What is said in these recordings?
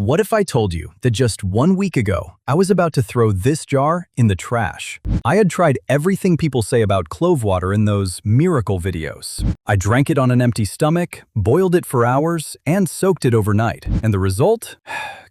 What if I told you that just 1 week ago, I was about to throw this jar in the trash? I had tried everything people say about clove water in those miracle videos. I drank it on an empty stomach, boiled it for hours, and soaked it overnight. And the result?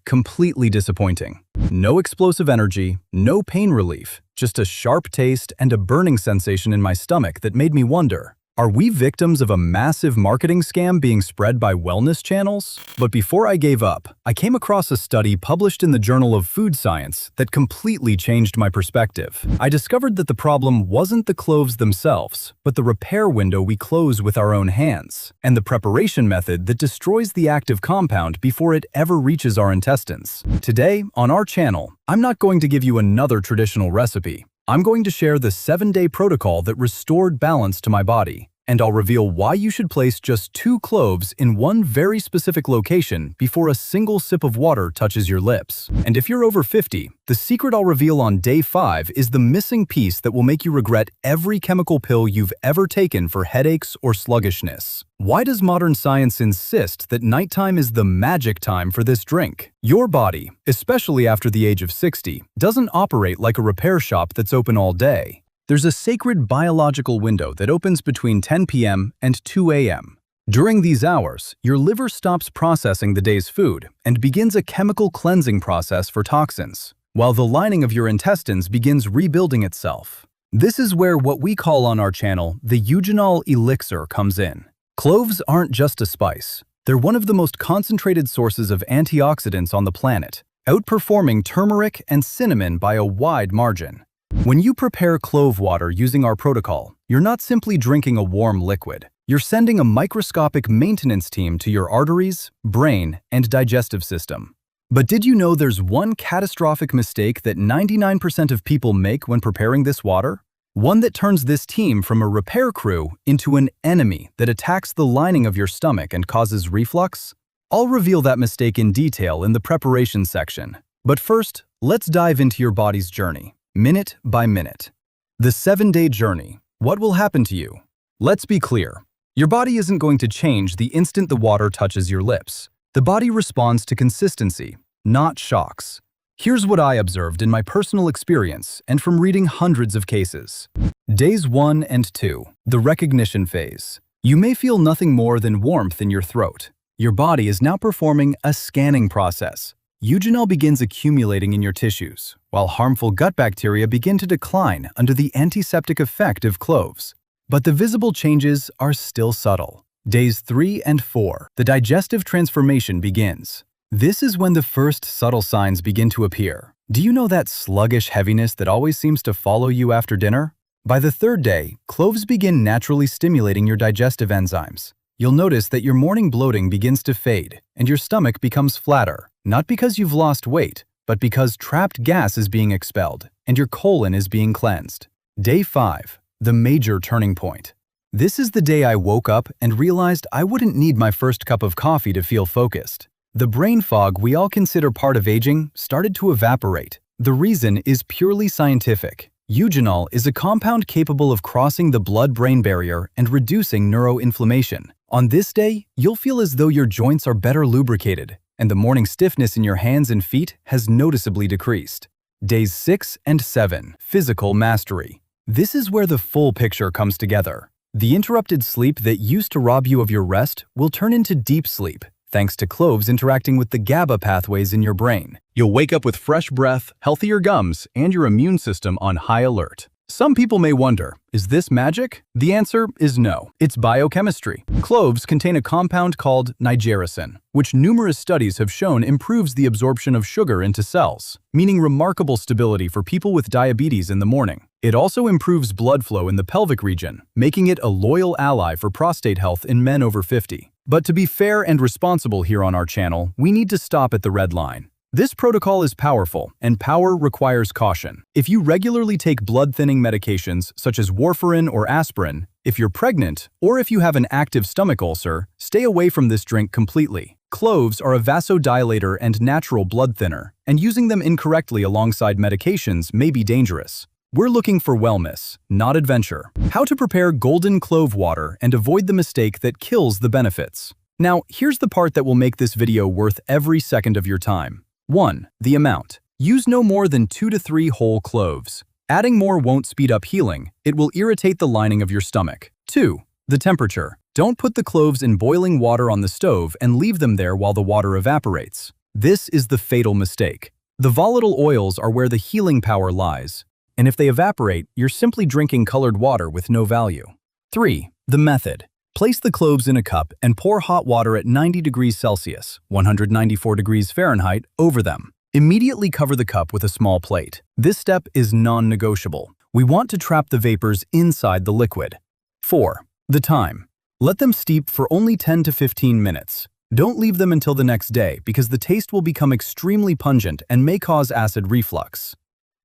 Completely disappointing. No explosive energy, no pain relief, just a sharp taste and a burning sensation in my stomach that made me wonder, are we victims of a massive marketing scam being spread by wellness channels? But before I gave up, I came across a study published in the Journal of Food Science that completely changed my perspective. I discovered that the problem wasn't the cloves themselves, but the repair window we close with our own hands, and the preparation method that destroys the active compound before it ever reaches our intestines. Today, on our channel, I'm not going to give you another traditional recipe. I'm going to share the 7-day protocol that restored balance to my body, and I'll reveal why you should place just 2 cloves in one very specific location before a single sip of water touches your lips. And if you're over 50, the secret I'll reveal on day 5 is the missing piece that will make you regret every chemical pill you've ever taken for headaches or sluggishness. Why does modern science insist that nighttime is the magic time for this drink? Your body, especially after the age of 60, doesn't operate like a repair shop that's open all day. There's a sacred biological window that opens between 10 p.m. and 2 a.m. During these hours, your liver stops processing the day's food and begins a chemical cleansing process for toxins, while the lining of your intestines begins rebuilding itself. This is where what we call on our channel the eugenol elixir comes in. Cloves aren't just a spice. They're one of the most concentrated sources of antioxidants on the planet, outperforming turmeric and cinnamon by a wide margin. When you prepare clove water using our protocol, you're not simply drinking a warm liquid. You're sending a microscopic maintenance team to your arteries, brain, and digestive system. But did you know there's one catastrophic mistake that 99% of people make when preparing this water? One that turns this team from a repair crew into an enemy that attacks the lining of your stomach and causes reflux? I'll reveal that mistake in detail in the preparation section. But first, let's dive into your body's journey. Minute by minute. The 7-day journey. What will happen to you? Let's be clear. Your body isn't going to change the instant the water touches your lips. The body responds to consistency, not shocks. Here's what I observed in my personal experience and from reading hundreds of cases. Days 1 and 2. The recognition phase. You may feel nothing more than warmth in your throat. Your body is now performing a scanning process. Eugenol begins accumulating in your tissues, while harmful gut bacteria begin to decline under the antiseptic effect of cloves. But the visible changes are still subtle. Days 3 and 4, the digestive transformation begins. This is when the first subtle signs begin to appear. Do you know that sluggish heaviness that always seems to follow you after dinner? By the 3rd day, cloves begin naturally stimulating your digestive enzymes. You'll notice that your morning bloating begins to fade, and your stomach becomes flatter. Not because you've lost weight, but because trapped gas is being expelled and your colon is being cleansed. Day 5, the major turning point. This is the day I woke up and realized I wouldn't need my first cup of coffee to feel focused. The brain fog we all consider part of aging started to evaporate. The reason is purely scientific. Eugenol is a compound capable of crossing the blood-brain barrier and reducing neuroinflammation. On this day, you'll feel as though your joints are better lubricated, and the morning stiffness in your hands and feet has noticeably decreased. Days 6 and 7, physical mastery. This is where the full picture comes together. The interrupted sleep that used to rob you of your rest will turn into deep sleep, thanks to cloves interacting with the GABA pathways in your brain. You'll wake up with fresh breath, healthier gums, and your immune system on high alert. Some people may wonder, is this magic? The answer is no. It's biochemistry. Cloves contain a compound called nigericin, which numerous studies have shown improves the absorption of sugar into cells, meaning remarkable stability for people with diabetes in the morning. It also improves blood flow in the pelvic region, making it a loyal ally for prostate health in men over 50. But to be fair and responsible here on our channel, we need to stop at the red line. This protocol is powerful, and power requires caution. If you regularly take blood-thinning medications such as warfarin or aspirin, if you're pregnant, or if you have an active stomach ulcer, stay away from this drink completely. Cloves are a vasodilator and natural blood thinner, and using them incorrectly alongside medications may be dangerous. We're looking for wellness, not adventure. How to prepare golden clove water and avoid the mistake that kills the benefits. Now, here's the part that will make this video worth every second of your time. 1. The amount. Use no more than 2 to 3 whole cloves. Adding more won't speed up healing, it will irritate the lining of your stomach. 2. The temperature. Don't put the cloves in boiling water on the stove and leave them there while the water evaporates. This is the fatal mistake. The volatile oils are where the healing power lies, and if they evaporate, you're simply drinking colored water with no value. 3. The method. Place the cloves in a cup and pour hot water at 90 degrees Celsius, 194 degrees Fahrenheit, over them. Immediately cover the cup with a small plate. This step is non-negotiable. We want to trap the vapors inside the liquid. 4. The time. Let them steep for only 10 to 15 minutes. Don't leave them until the next day because the taste will become extremely pungent and may cause acid reflux.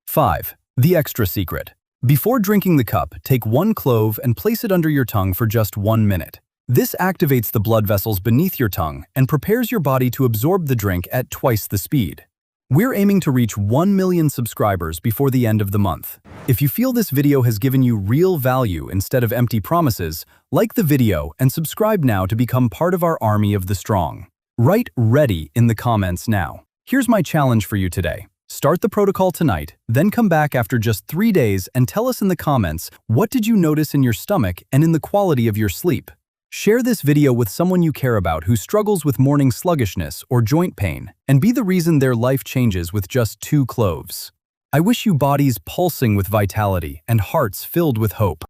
5. The extra secret. Before drinking the cup, take 1 clove and place it under your tongue for just 1 minute. This activates the blood vessels beneath your tongue and prepares your body to absorb the drink at twice the speed. We're aiming to reach 1 million subscribers before the end of the month. If you feel this video has given you real value instead of empty promises, like the video and subscribe now to become part of our army of the strong. Write "ready" in the comments now. Here's my challenge for you today. Start the protocol tonight, then come back after just 3 days and tell us in the comments what did you notice in your stomach and in the quality of your sleep. Share this video with someone you care about who struggles with morning sluggishness or joint pain, and be the reason their life changes with just 2 cloves. I wish you bodies pulsing with vitality and hearts filled with hope.